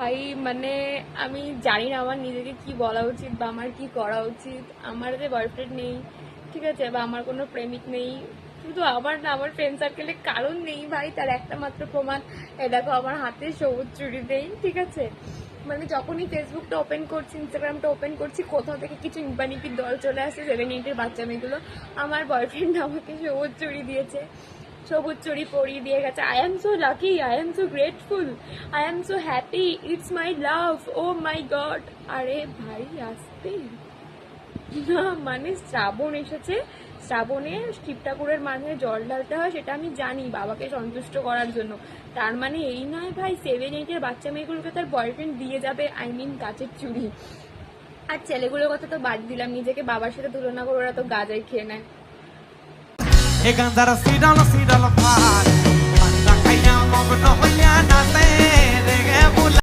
ভাই মানে আমি জানি না আমার নিজেকে কি বলা উচিত বা আমার কি করা উচিত। আমার যে বয়ফ্রেন্ড নেই, ঠিক আছে, বা আমার কোনো প্রেমিক নেই, শুধু আমার না, আমার ফ্রেন্ড সার্কেলে কারণ নেই ভাই, তার একটা মাত্র প্রমাণ এই দেখো আমার হাতে সবুজ চুড়ি নেই, ঠিক আছে। মানে যখনই ফেসবুকটা ওপেন করছি, ইনস্টাগ্রামটা ওপেন করছি, কোথাও থেকে কিছু ইম্পানিপির দল চলে আসছে, 7-8-এর বাচ্চা মেয়েগুলো। আমার বয়ফ্রেন্ড আমাকে সবুজ চুড়ি দিয়েছে, সবুজ চুড়ি পরিয়ে দিয়ে গেছে। I am so lucky, I am so grateful, I am so happy, it's my love, oh my god. আরে ভাই আসতে না, মানে শ্রাবণ এসেছে, শ্রাবণে শিব ঠাকুরের মাথায় জল ঢালতে হয়, সেটা আমি জানি, বাবাকে সন্তুষ্ট করার জন্য। তার মানে এই নয় ভাই 7-8-এর বাচ্চা মেয়েগুলোকে তার বয়ফ্রেন্ড দিয়ে যাবে, আই মিন কাচের চুড়ি। আর ছেলেগুলোর কথা তো বাদ দিলাম, নিজেকে বাবার সাথে তুলনা করে ওরা তো গাঁজাই খেয়ে নেয়। এ গান্ধার সিডাল সিডাল পার